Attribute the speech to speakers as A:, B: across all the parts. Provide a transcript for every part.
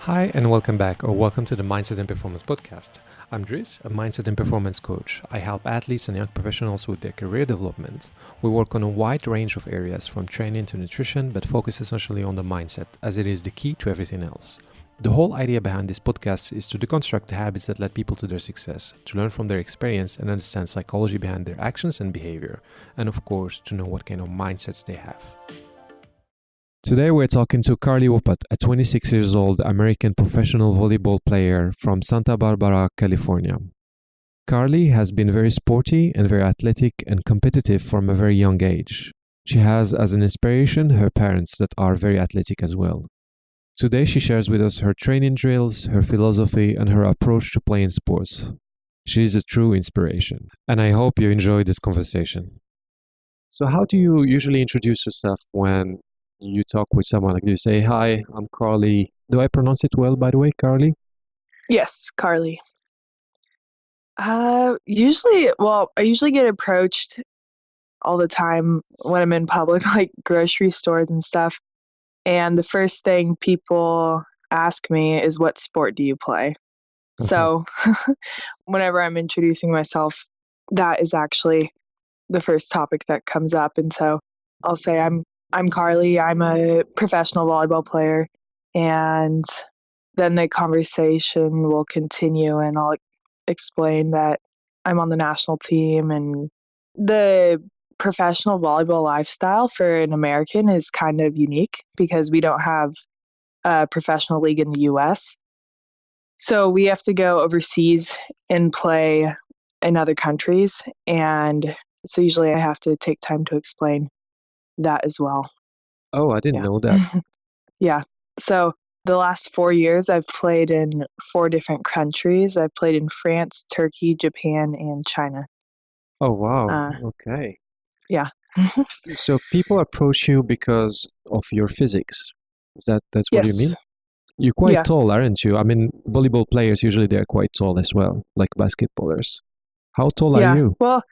A: Hi, and welcome back, or welcome to the Mindset and Performance Podcast. I'm Dris, a mindset and performance coach. I help athletes and young professionals with their career development. We work on a wide range of areas from training to nutrition, but focus essentially on the mindset, as it is the key to everything else. The whole idea behind this podcast is to deconstruct the habits that led people to their success, to learn from their experience and understand psychology behind their actions and behavior, and of course, to know what kind of mindsets they have. Today we're talking to Carly Wopat, a 26 years old American professional volleyball player from Santa Barbara, California. Carly has been very sporty and very athletic and competitive from a very young age. She has as an inspiration her parents that are very athletic as well. Today she shares with us her training drills, her philosophy, and her approach to playing sports. She is a true inspiration, and I hope you enjoy this conversation. So how do you usually introduce yourself when you talk with someone? Like, do you say, "Hi, I'm Carly"? Do I pronounce it well, by the way, Carly?
B: Yes, Carly. I usually get approached all the time when I'm in public, like grocery stores and stuff. And the first thing people ask me is, what sport do you play? So whenever I'm introducing myself, that is actually the first topic that comes up. And so I'll say, I'm Carly. I'm a professional volleyball player. And then the conversation will continue, and I'll explain that I'm on the national team. And the professional volleyball lifestyle for an American is kind of unique because we don't have a professional league in the US. So we have to go overseas and play in other countries. And so usually I have to take time to explain that as well.
A: Oh, I didn't know that.
B: Yeah. So the last 4 years, I've played in 4 different countries. I've played in France, Turkey, Japan, and China.
A: Oh, wow. Okay.
B: Yeah.
A: So people approach you because of your physics. That's what you mean?
B: Yes.
A: You're quite
B: Yeah.
A: tall, aren't you? I mean, volleyball players usually they're quite tall as well, like basketballers. How tall are
B: Yeah.
A: you?
B: Well,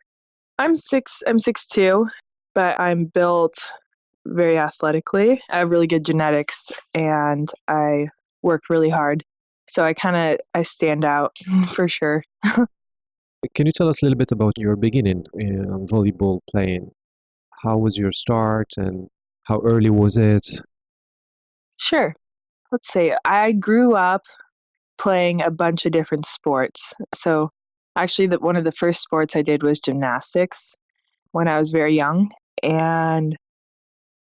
B: I'm 6'2", but I'm built very athletically. I have really good genetics and I work really hard. So I stand out for sure.
A: Can you tell us a little bit about your beginning in volleyball playing? How was your start and how early was it?
B: Sure. Let's see. I grew up playing a bunch of different sports. So actually one of the first sports I did was gymnastics when I was very young. And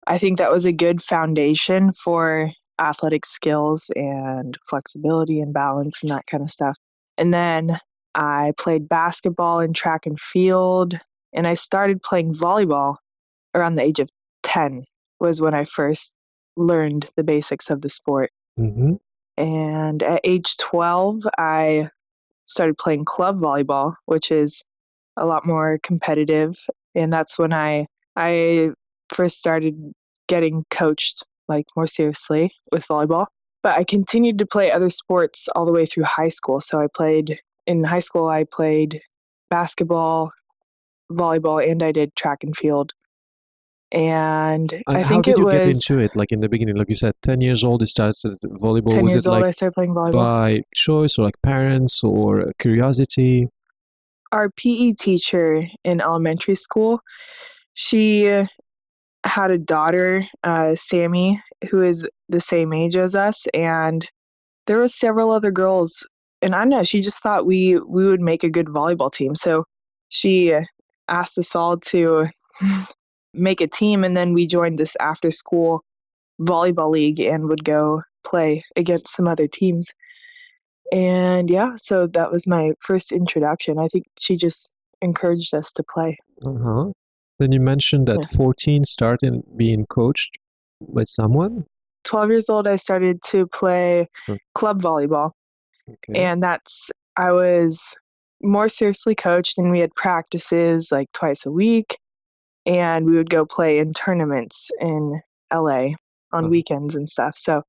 B: I think that was a good foundation for athletic skills and flexibility and balance and that kind of stuff. And then I played basketball and track and field, and I started playing volleyball around the age of 10 was when I first learned the basics of the sport.
A: Mm-hmm.
B: And at age 12, I started playing club volleyball, which is a lot more competitive. And that's when I first started getting coached like more seriously with volleyball. But I continued to play other sports all the way through high school. So in high school, I played basketball, volleyball, and I did track and field. And I
A: how
B: think
A: did
B: it
A: you get
B: was
A: into it? Like in the beginning, like you said, 10 years old, you started volleyball.
B: 10
A: Was
B: years
A: it
B: old,
A: like
B: I started playing volleyball.
A: by choice or like parents or curiosity?
B: Our PE teacher in elementary school, she had a daughter, Sammy, who is the same age as us, and there was several other girls, and I don't know, she just thought we would make a good volleyball team. So she asked us all to make a team, and then we joined this after school volleyball league and would go play against some other teams. And yeah, so that was my first introduction. I think she just encouraged us to play.
A: Uh-huh. Then you mentioned that
B: Yeah.
A: 14 started being coached by someone.
B: 12 years old, I started to play club volleyball.
A: Okay.
B: And I was more seriously coached, and we had practices like twice a week, and we would go play in tournaments in LA on weekends and stuff. So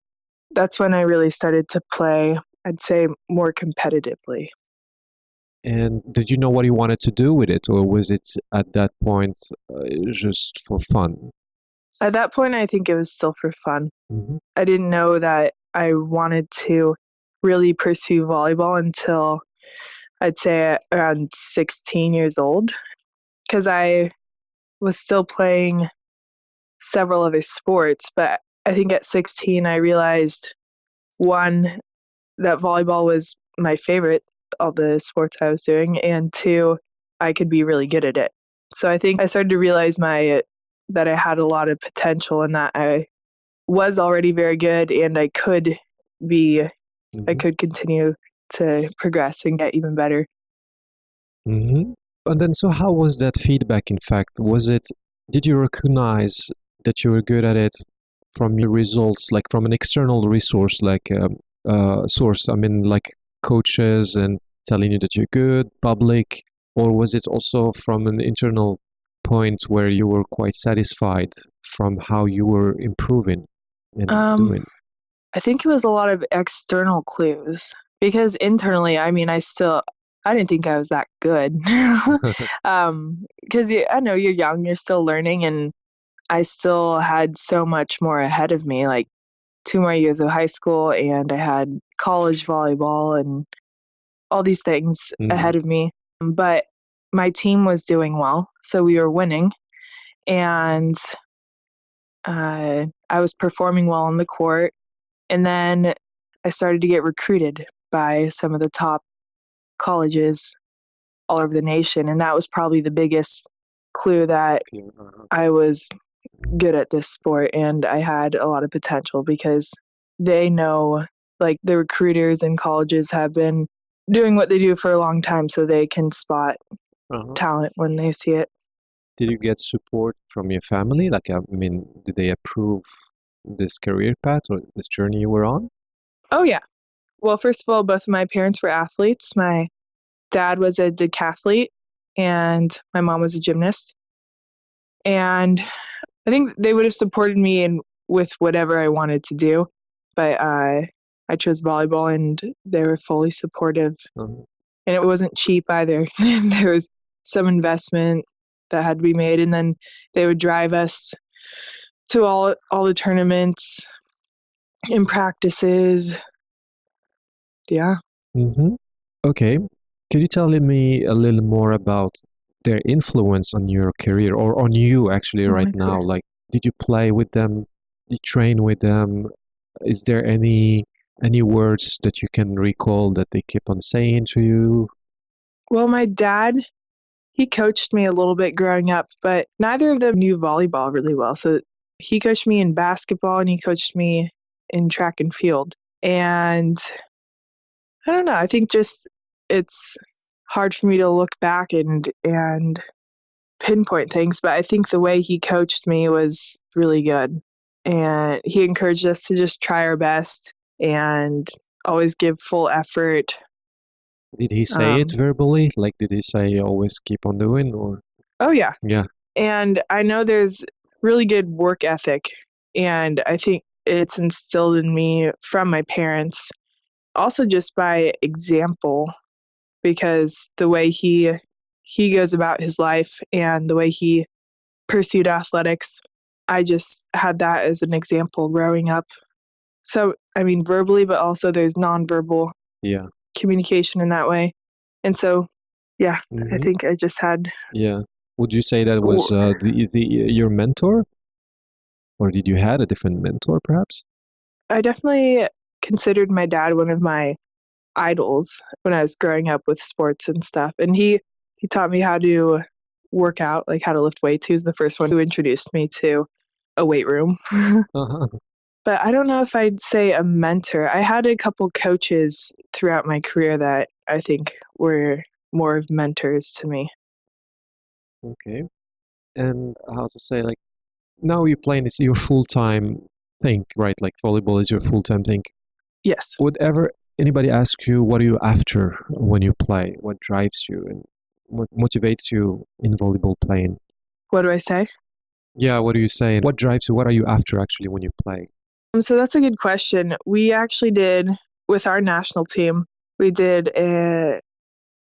B: that's when I really started to play, I'd say, more competitively.
A: And did you know what you wanted to do with it, or was it at that point just for fun?
B: At that point, I think it was still for fun.
A: Mm-hmm.
B: I didn't know that I wanted to really pursue volleyball until I'd say around 16 years old, because I was still playing several other sports. But I think at 16, I realized, one, that volleyball was my favorite, all the sports I was doing, and two, I could be really good at it. So I think I started to realize that I had a lot of potential and that I was already very good and I could
A: Mm-hmm.
B: continue to progress and get even better.
A: Mm-hmm. And then, so how was that feedback? In fact, did you recognize that you were good at it from your results, like from an external resource, like source? I mean, like coaches and telling you that you're good, public, or was it also from an internal point where you were quite satisfied from how you were improving and doing?
B: I think it was a lot of external clues because internally, I mean, I didn't think I was that good. Because I know you're young, you're still learning, and I still had so much more ahead of me, like 2 more years of high school, and I had college volleyball and all these things
A: Mm,
B: ahead of me. But my team was doing well, so we were winning, and I was performing well on the court. And then I started to get recruited by some of the top colleges all over the nation. And that was probably the biggest clue that
A: okay, uh-huh.
B: I was good at this sport and I had a lot of potential because they know, like, the recruiters in colleges have been doing what they do for a long time, so they can spot
A: Uh-huh.
B: talent when they see it.
A: Did you get support from your family? Like, I mean, did they approve this career path or this journey you were on?
B: Oh, yeah. Well, first of all, both of my parents were athletes. My dad was a decathlete and my mom was a gymnast. And I think they would have supported me in with whatever I wanted to do, but I chose volleyball and they were fully supportive.
A: Uh-huh.
B: And it wasn't cheap either. There was some investment that had to be made, and then they would drive us to all the tournaments and practices. Yeah.
A: Mm-hmm. Okay. Could you tell me a little more about their influence on your career or on you actually
B: Oh
A: right
B: my
A: now?
B: career.
A: Like, did you play with them? Did you train with them? Is there any words that you can recall that they keep on saying to you?
B: Well, my dad, he coached me a little bit growing up, but neither of them knew volleyball really well. So he coached me in basketball and he coached me in track and field. And I don't know, I think just it's hard for me to look back and pinpoint things, but I think the way he coached me was really good. And he encouraged us to just try our best and always give full effort.
A: Did he say it
B: Um,
A: verbally? Like, did he say always keep on doing or?
B: oh, yeah.
A: Yeah.
B: And I know there's really good work ethic, and I think it's instilled in me from my parents, also just by example, because the way he goes about his life and the way he pursued athletics, I just had that as an example growing up. So, I mean, verbally, but also there's nonverbal
A: Yeah.
B: communication in that way. And so, yeah, I
A: Mm-hmm.
B: think I just had,
A: Yeah. Would you say that was the your mentor, or did you had a different mentor perhaps?
B: I definitely considered my dad one of my idols when I was growing up with sports and stuff. And he taught me how to work out, like how to lift weights. He was the first one who introduced me to a weight room.
A: Uh-huh.
B: But I don't know if I'd say a mentor. I had a couple coaches throughout my career that I think were more of mentors to me.
A: Okay. And how to say, like, now you're playing, it's your full-time thing, right? Like volleyball is your full-time thing.
B: Yes.
A: Would ever anybody ask you what are you after when you play? What drives you and what motivates you in volleyball playing?
B: What do I say?
A: Yeah, what do you say? What drives you? What are you after actually when you play?
B: So that's a good question. We actually did, with our national team, we did an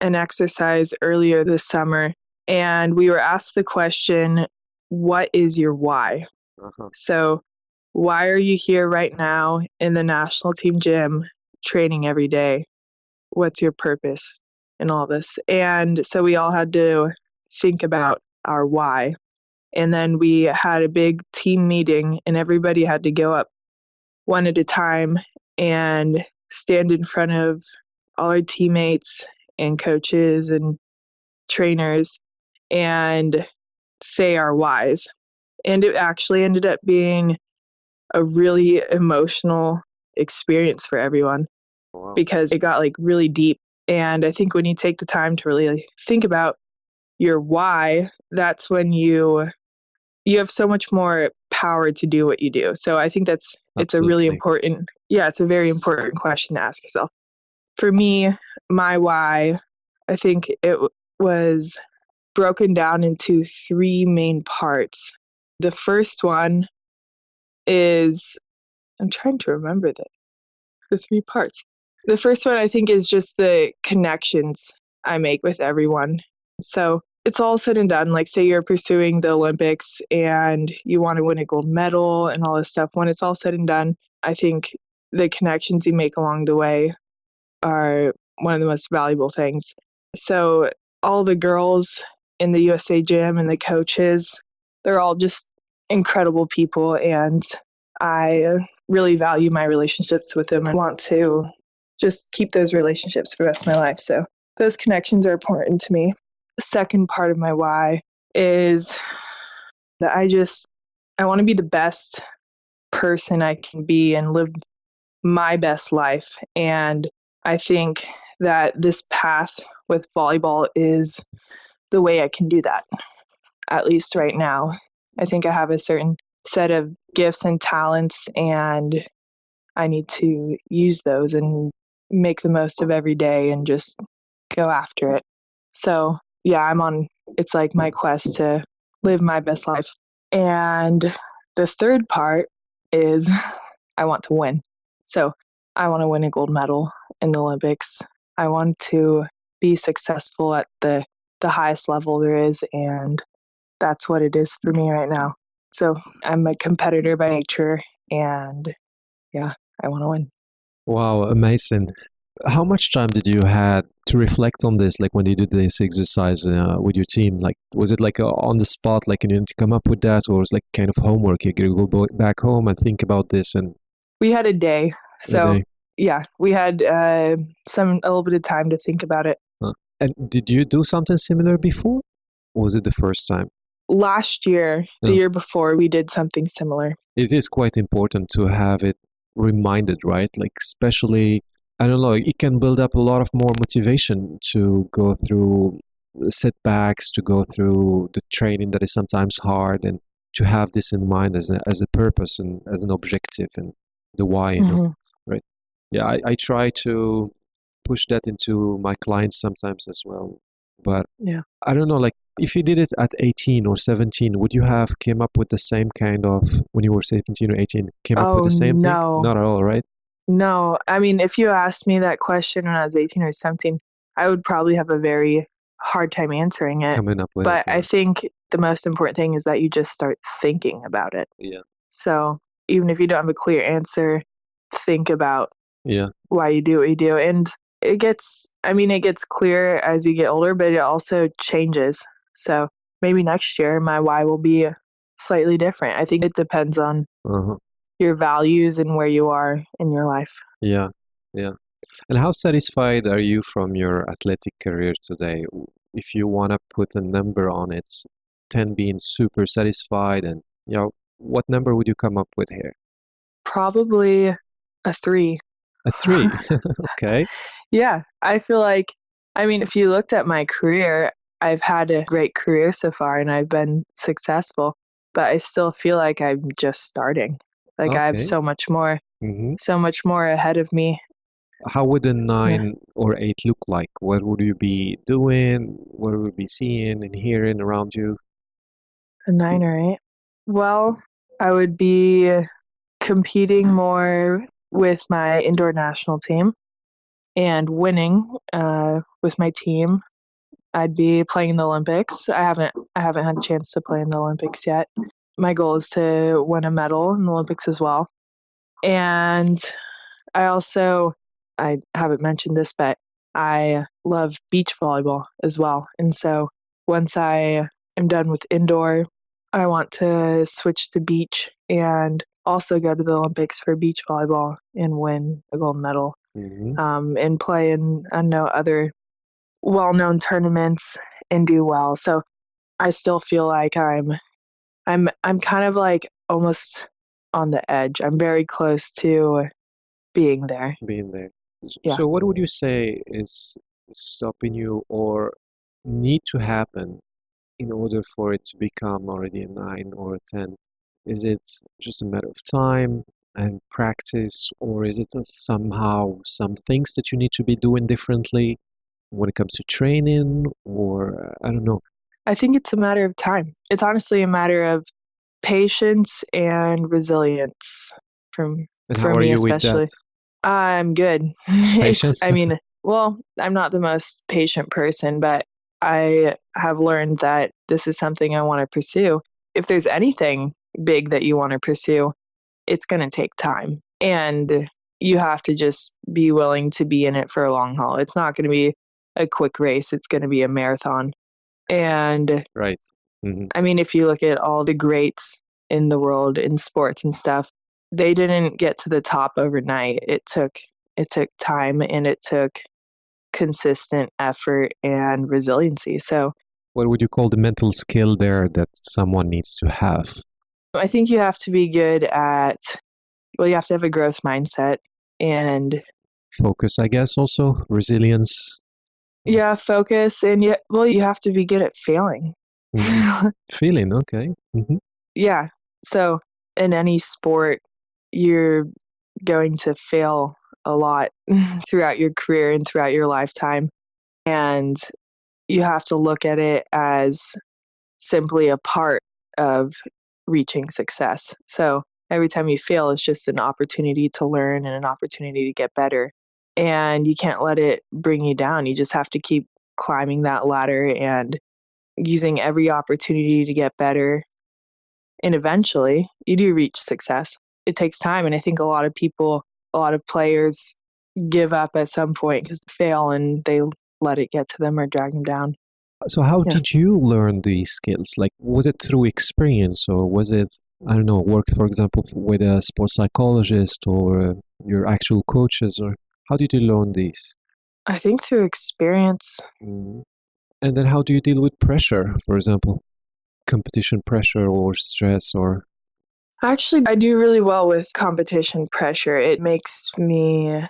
B: exercise earlier this summer, and we were asked the question, what is your why?
A: Uh-huh.
B: So why are you here right now in the national team gym training every day? What's your purpose in all this? And so we all had to think about our why. And then we had a big team meeting, and everybody had to go up one at a time and stand in front of all our teammates and coaches and trainers and say our whys. And it actually ended up being a really emotional experience for everyone
A: Wow.
B: because it got like really deep. And I think when you take the time to really think about your why, that's when you have so much more power to do what you do. So I think it's a really
A: Absolutely.
B: it's a very important question to ask yourself. For me, my why, I think it was broken down into three main parts. The first one is, I'm trying to remember the three parts. The first one I think is just the connections I make with everyone. So it's all said and done. Like, say you're pursuing the Olympics and you want to win a gold medal and all this stuff. When it's all said and done, I think the connections you make along the way are one of the most valuable things. So all the girls in the USA gym and the coaches, they're all just incredible people, and I really value my relationships with them. I want to just keep those relationships for the rest of my life. So those connections are important to me. The second part of my why is that I want to be the best person I can be and live my best life. And I think that this path with volleyball is the way I can do that, at least right now. I think I have a certain set of gifts and talents, and I need to use those and make the most of every day and just go after it. So, yeah, it's like my quest to live my best life. And the third part is I want to win. So, I want to win a gold medal in the Olympics. I want to be successful at the highest level there is, and that's what it is for me right now. So, I'm a competitor by nature, and yeah, I want to win.
A: Wow, amazing. How much time did you had to reflect on this, like when you did this exercise with your team? Like, was it like on the spot, like you need to come up with that, or was it like kind of homework? You gotta go back home and think about this and
B: We had a day,
A: a
B: so
A: day.
B: yeah, we had a little bit of time to think about it.
A: And did you do something similar before? Or was it the first time?
B: Last year, the
A: No.
B: year before, we did something similar.
A: It is quite important to have it reminded, right? Like, especially, I don't know, it can build up a lot of more motivation to go through setbacks, to go through the training that is sometimes hard, and to have this in mind as a purpose and as an objective and the why,
B: Mm-hmm.
A: right? Yeah, I try to push that into my clients sometimes as well. But
B: Yeah.
A: I don't know, like if you did it at 18 or 17, would you have came up with the same kind of, when you were 17 or 18, came up with
B: Oh,
A: the same thing?
B: no.
A: Not at all, right?
B: No. I mean, if you asked me that question when I was 18 or 17, I would probably have a very hard time answering it.
A: Coming up with it,
B: But I think the most important thing is that you just start thinking about it.
A: yeah.
B: So even if you don't have a clear answer, think about
A: Yeah.
B: why you do what you do. And it gets clearer as you get older, but it also changes. So maybe next year my why will be slightly different. I think it depends on
A: Uh-huh.
B: your values and where you are in your life.
A: Yeah. Yeah. And how satisfied are you from your athletic career today? If you want to put a number on it, 10 being super satisfied, and what number would you come up with here?
B: Probably a 3.
A: A 3. Okay.
B: Yeah, I feel like, I mean, if you looked at my career, I've had a great career so far and I've been successful, but I still feel like I'm just starting. Like I have
A: Okay. Mm-hmm.
B: so much more ahead of me.
A: How would a
B: Yeah,
A: 9 or 8 look like? What would you be doing? What would you be seeing and hearing around you?
B: a 9 or 8. Well, I would be competing more with my indoor national team and winning with my team. I'd be playing in the Olympics. I haven't had a chance to play in the Olympics yet, my goal is to win a medal in the Olympics as well. And I haven't mentioned this, but I love beach volleyball as well. And so once I am done with indoor, I want to switch to beach and also go to the Olympics for beach volleyball and win a gold medal. And play in other well-known tournaments and do well. So I still feel like I'm kind of like almost on the edge. I'm very close to being there. Yeah.
A: So what would you say is stopping you or need to happen in order for it to become already a 9 or a 10? Is it just a matter of time and practice, or is it somehow some things that you need to be doing differently when it comes to training, or I don't know?
B: I think it's a matter of time. It's honestly a matter of patience and resilience for me especially. I'm good. I'm not the most patient person, but I have learned that this is something I want to pursue. If there's anything big that you want to pursue, it's going to take time. And you have to just be willing to be in it for a long haul. It's not going to be a quick race. It's going to be a marathon. And
A: right.
B: I mean, if you look at all the greats in the world in sports and stuff, they didn't get to the top overnight. It took time, and it took consistent effort and resiliency. So
A: what would you call the mental skill there that someone needs to have?
B: I think you have to be good at, you have to have a growth mindset and
A: focus, I guess, also resilience.
B: Yeah, focus, and you have to be good at failing.
A: Feeling, okay.
B: Yeah. So in any sport, you're going to fail a lot throughout your career and throughout your lifetime. And you have to look at it as simply a part of reaching success. So every time you fail, it's just an opportunity to learn and an opportunity to get better. And you can't let it bring you down. You just have to keep climbing that ladder and using every opportunity to get better. And eventually, you do reach success. It takes time. And I think a lot of players give up at some point because they fail and they let it get to them or drag them down.
A: So how did you learn these skills? Like, was it through experience, or was it, I don't know, worked, for example, with a sports psychologist or your actual coaches, or how did you learn these?
B: I think through experience.
A: And then how do you deal with pressure, for example, competition pressure or stress? Or
B: actually, I do really well with competition pressure. It makes me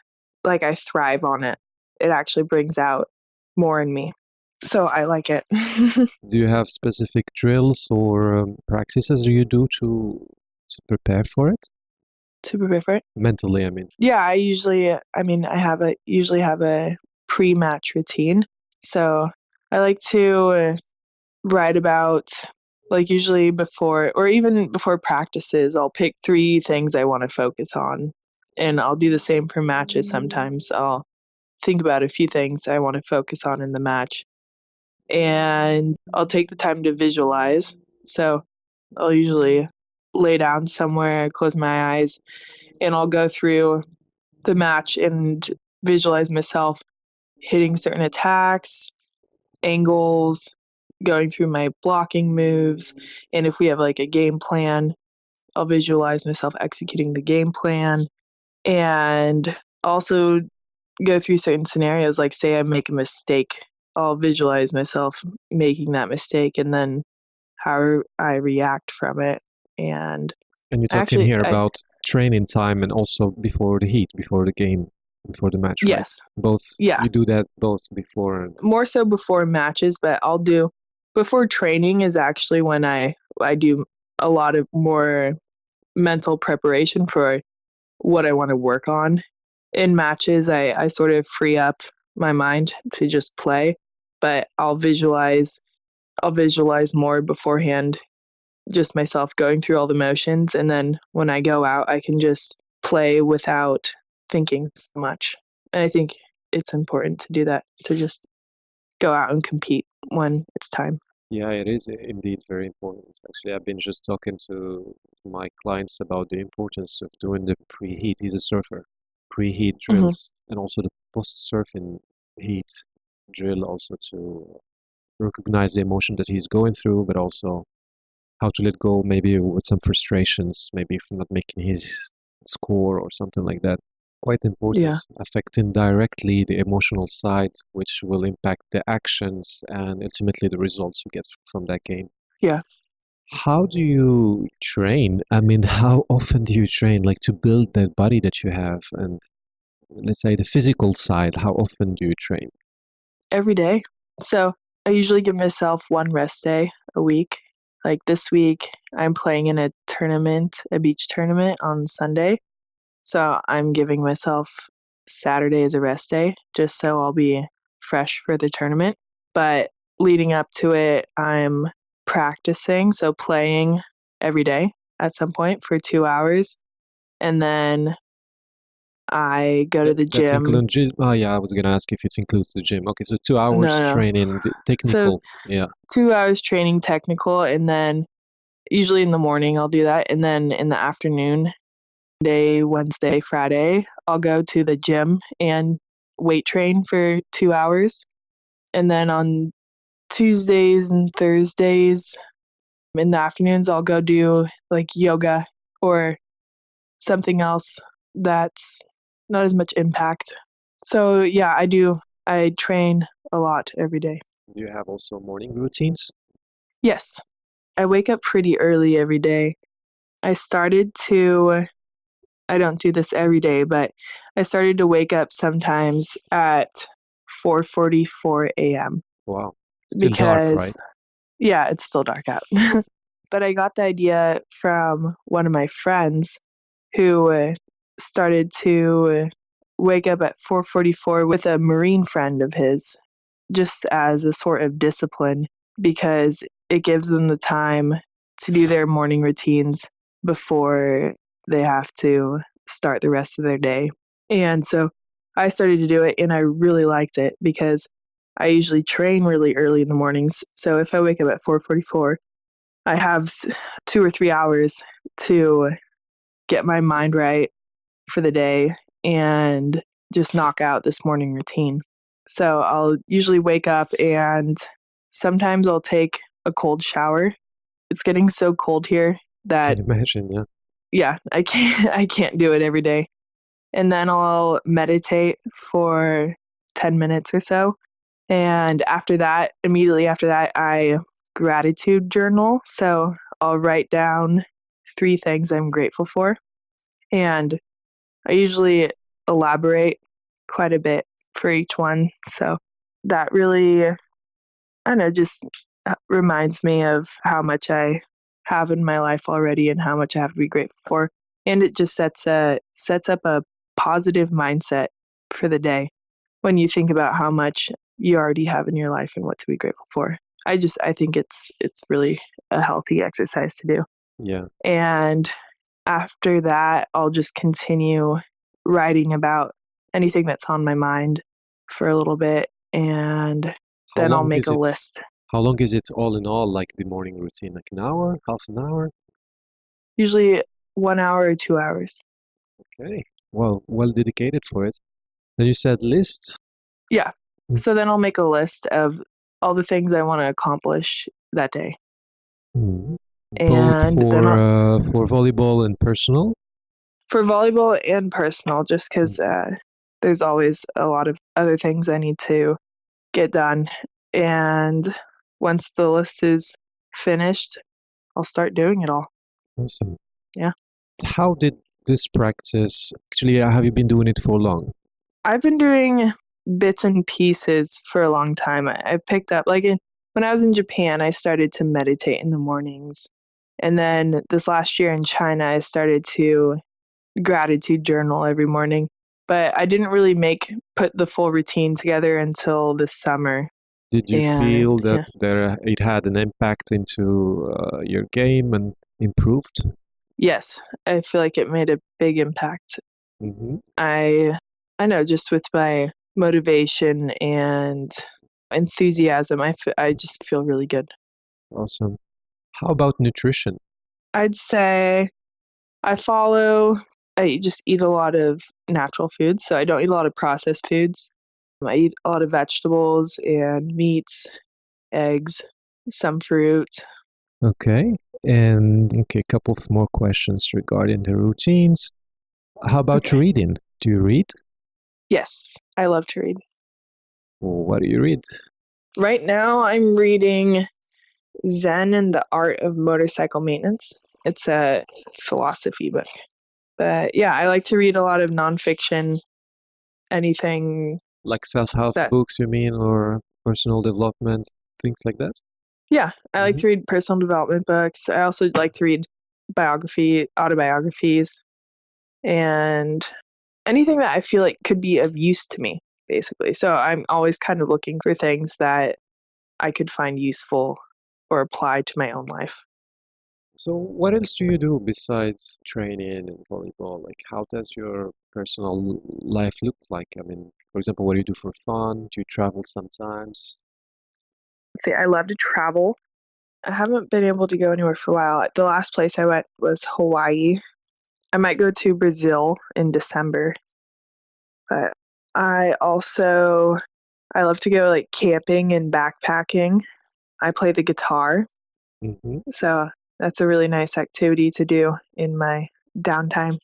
B: like I thrive on it. It actually brings out more in me. So I like it.
A: Do you have specific drills or practices you do to prepare for it?
B: To prepare for it?
A: Mentally, I mean.
B: Yeah, I usually have a pre-match routine. So I like to write about, like, usually before or even before practices, I'll pick 3 things I want to focus on. And I'll do the same for matches sometimes. I'll think about a few things I want to focus on in the match. And I'll take the time to visualize. So I'll usually lay down somewhere, close my eyes, and I'll go through the match and visualize myself hitting certain attacks, angles, going through my blocking moves. And if we have like a game plan, I'll visualize myself executing the game plan, and also go through certain scenarios. Like, say I make a mistake, I'll visualize myself making that mistake and then how I react from it. And
A: you're talking here about training time and also before the heat, before the game, before the match, right?
B: Yes.
A: Both. Yeah. You do that both before and...
B: More so before matches, but I'll do before training is actually when I do a lot of more mental preparation for what I want to work on. In matches, I sort of free up my mind to just play, but I'll visualize more beforehand, just myself going through all the motions, and then when I go out, I can just play without thinking so much. And I think it's important to do that, to just go out and compete when it's time.
A: Yeah, it is indeed very important. Actually, I've been just talking to my clients about the importance of doing the pre-heat. He's a surfer. Pre-heat
B: Hmm.
A: drills and also the post-surfing heat drill also to recognize the emotion that he's going through, but also how to let go maybe with some frustrations, maybe from not making his score or something like that. Quite important,
B: Yeah.
A: affecting directly the emotional side, which will impact the actions and ultimately the results you get from that game.
B: Yeah.
A: How do you train? I mean, how often do you train, like to build that body that you have? And let's say the physical side, how often do you train?
B: Every day. So I usually give myself one rest day a week. Like this week, I'm playing in a tournament, a beach tournament on Sunday. So I'm giving myself Saturday as a rest day just so I'll be fresh for the tournament. But leading up to it, I'm practicing, so playing every day at some point for 2 hours. And then I go to the
A: That's
B: gym.
A: including gym. Oh yeah, I was gonna ask if it includes the gym. Okay, so two
B: No,
A: hours
B: no.
A: training,
B: So
A: technical. Yeah.
B: 2 hours training technical, and then usually in the morning I'll do that. And then in the afternoon, day, Wednesday, Friday, I'll go to the gym and weight train for 2 hours. And then on Tuesdays and Thursdays in the afternoons, I'll go do like yoga or something else that's not as much impact. So, yeah, I do. I train a lot every day.
A: Do you have also morning routines?
B: Yes, I wake up pretty early every day. I started to, I don't do this every day, but I started to wake up sometimes at 4:44 a.m.
A: Wow. Still dark,
B: because,
A: right?
B: yeah, it's still dark out. But I got the idea from one of my friends who started to wake up at 4:44 with a Marine friend of his, just as a sort of discipline, because it gives them the time to do their morning routines before they have to start the rest of their day. And so I started to do it and I really liked it because I usually train really early in the mornings. So if I wake up at 4:44, I have 2 or 3 hours to get my mind right for the day and just knock out this morning routine. So I'll usually wake up and sometimes I'll take a cold shower. It's getting so cold here
A: Can
B: that
A: imagine, yeah.
B: yeah, I can't do it every day. And then I'll meditate for 10 minutes or so. And after that, immediately after that, I gratitude journal. So I'll write down 3 things I'm grateful for. And I usually elaborate quite a bit for each one. So that really, I don't know, just reminds me of how much I have in my life already and how much I have to be grateful for. And it just sets up a positive mindset for the day when you think about how much you already have in your life and what to be grateful for. I think it's really a healthy exercise to do.
A: Yeah.
B: And after that, I'll just continue writing about anything that's on my mind for a little bit, and
A: How
B: then I'll
A: long
B: make
A: is
B: a
A: it?
B: list.
A: How long is it all in all, like the morning routine? Like an hour, half an hour?
B: Usually 1 hour or 2 hours.
A: Okay. Well dedicated for it. Then you said list.
B: Yeah. So then I'll make a list of all the things I want to accomplish that day.
A: Mhm. Both
B: And then I'll,
A: for volleyball and personal.
B: for volleyball and personal, just
A: Mm.
B: because there's always a lot of other things I need to get done. And once the list is finished, I'll start doing it all.
A: Awesome.
B: Yeah.
A: How did this practice actually? Have you been doing it for long?
B: I've been doing bits and pieces for a long time. I picked up, when I was in Japan, I started to meditate in the mornings. And then this last year in China, I started to gratitude journal every morning. But I didn't really put the full routine together until this summer.
A: Did you
B: And
A: feel that
B: yeah,
A: it had an impact into your game and improved?
B: yes, I feel like it made a big impact.
A: Hmm.
B: I I know just with my motivation and enthusiasm, I just feel really good.
A: Awesome. How about nutrition?
B: I'd say I just eat a lot of natural foods, so I don't eat a lot of processed foods. I eat a lot of vegetables and meats, eggs, some fruit.
A: Okay. And okay, a couple of more questions regarding the routines. How about
B: Okay.
A: reading? Do you read?
B: Yes, I love to read.
A: What do you read?
B: Right now, I'm reading Zen and the Art of Motorcycle Maintenance. It's a philosophy book. But yeah, I like to read a lot of nonfiction, anything
A: Like self-help
B: that,
A: books, you mean, or personal development, things like that?
B: yeah, I like
A: Mhm.
B: to read personal development books. I also like to read autobiographies, and anything that I feel like could be of use to me, basically. So I'm always kind of looking for things that I could find useful or apply to my own life.
A: So what else do you do besides training and volleyball? Like, how does your personal life look like? I mean, for example, what do you do for fun? Do you travel sometimes?
B: Let's see, I love to travel. I haven't been able to go anywhere for a while. The last place I went was Hawaii. I might go to Brazil in December, but I love to go like camping and backpacking. I play the guitar,
A: Mm-hmm.
B: so that's a really nice activity to do in my downtime.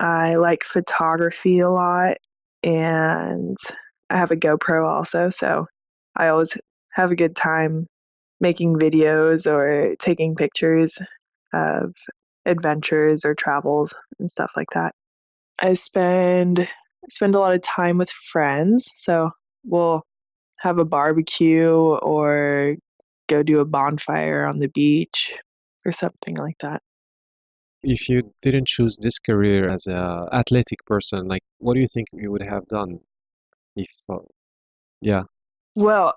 B: I like photography a lot, and I have a GoPro also, so I always have a good time making videos or taking pictures of adventures or travels and stuff like that. I spend a lot of time with friends, so we'll have a barbecue or go do a bonfire on the beach or something like that.
A: If you didn't choose this career as a athletic person, like, what do you think you would have done if, yeah,
B: Well,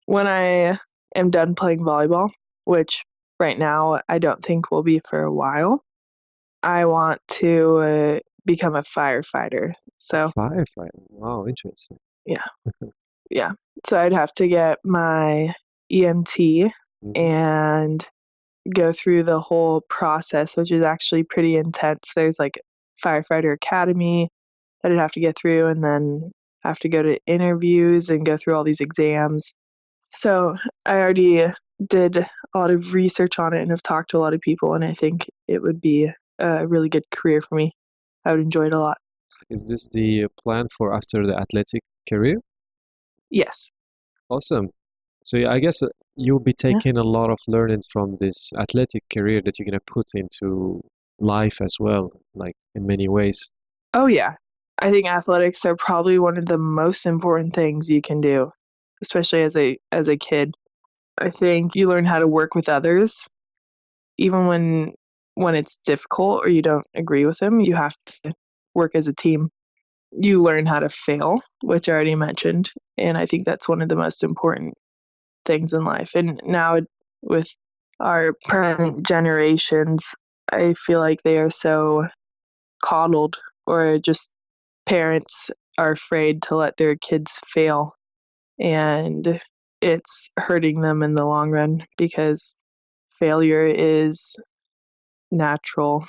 B: when I am done playing volleyball, which right now I don't think will be for a while, I want to become a firefighter.
A: a
B: So,
A: firefighter? Wow, interesting.
B: yeah, yeah. So I'd have to get my EMT
A: Mm-hmm.
B: and go through the whole process, which is actually pretty intense. There's like firefighter academy that I'd have to get through, and then have to go to interviews and go through all these exams. So I already did a lot of research on it and have talked to a lot of people, and I think it would be a really good career for me. I would enjoy it a lot.
A: Is this the plan for after the athletic career?
B: Yes.
A: Awesome. So yeah, I guess you'll be
B: Yeah.
A: taking a lot of learnings from this athletic career that you're gonna put into life as well, like in many ways.
B: Oh, yeah. I think athletics are probably one of the most important things you can do, especially as a kid. I think you learn how to work with others, even when it's difficult or you don't agree with them. You have to work as a team. You learn how to fail, which I already mentioned, and I think that's one of the most important things in life. And now with our present generations, I feel like they are so coddled, or just parents are afraid to let their kids fail, and it's hurting them in the long run because failure is natural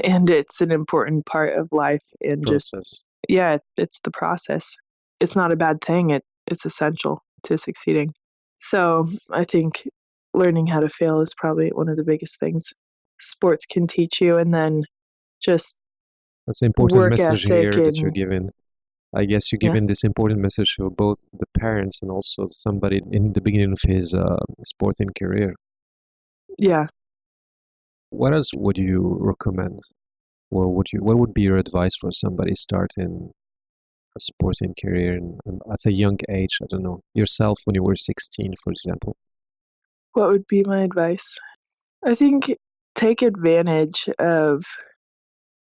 B: and it's an important part of life, and just
A: Process.
B: yeah, it's the process. It's not a bad thing. It's essential to succeeding. So I think learning how to fail is probably one of the biggest things sports can teach you, and then just
A: That's an important
B: work
A: message
B: ethic
A: here that you're
B: and
A: giving. I guess you're
B: yeah,
A: giving this important message to both the parents and also somebody in the beginning of his sporting career.
B: yeah.
A: What else would you recommend? What would be your advice for somebody starting a sporting career at a young age? I don't know, yourself when you were 16, for example.
B: What would be my advice? I think take advantage of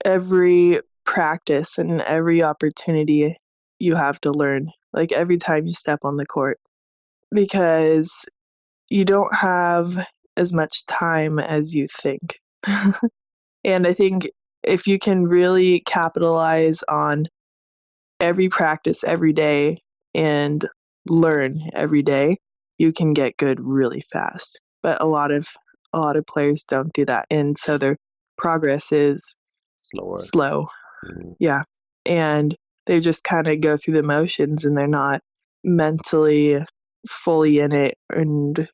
B: every practice and every opportunity you have to learn, like every time you step on the court, because you don't have as much time as you think. And I think if you can really capitalize on every practice every day and learn every day, you can get good really fast. But a lot of players don't do that, and so their progress is slow. Yeah. And they just kind of go through the motions, and they're not mentally fully in it and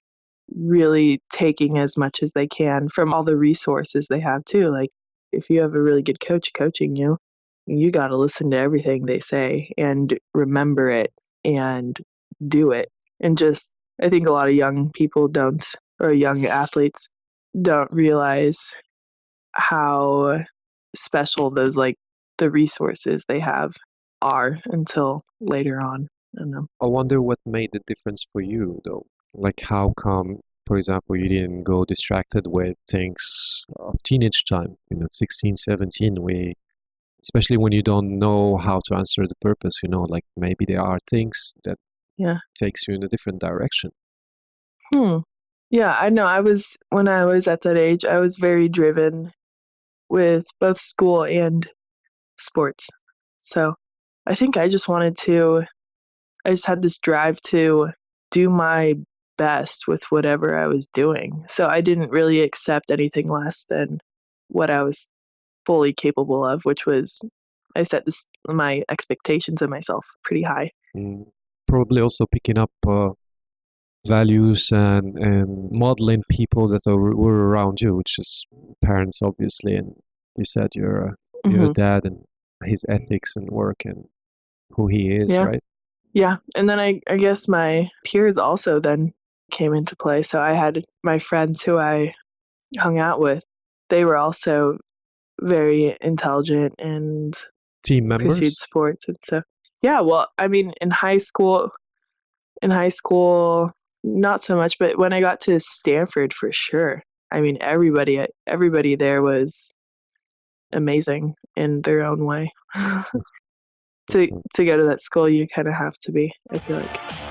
B: really taking as much as they can from all the resources they have too. Like, if you have a really good coach coaching you, you got to listen to everything they say and remember it and do it. And just, I think a lot of young people don't, or young athletes don't realize how special those, like, the resources they have are until later on. I don't know.
A: I wonder what made the difference for you, though. Like, how come, for example, you didn't go distracted with things of teenage time, 16, 17, especially when you don't know how to answer the purpose, like maybe there are things that takes you in a different direction.
B: Yeah, I know. When I was at that age, I was very driven with both school and sports. So I think I just had this drive to do my best with whatever I was doing. So I didn't really accept anything less than what I was fully capable of, which was, I set my expectations of myself pretty high.
A: Probably also picking up values and modeling people that were around you, which is parents, obviously. And you said your dad and his ethics and work and who he is, right?
B: Yeah. And then I guess my peers also then came into play. So I had my friends who I hung out with. They were also very intelligent and
A: team members,
B: pursued sports. And so, yeah, well, I mean, in high school, not so much, but when I got to Stanford, for sure. I mean, everybody there was amazing in their own way. To go to that school, you kind of have to be, I feel like.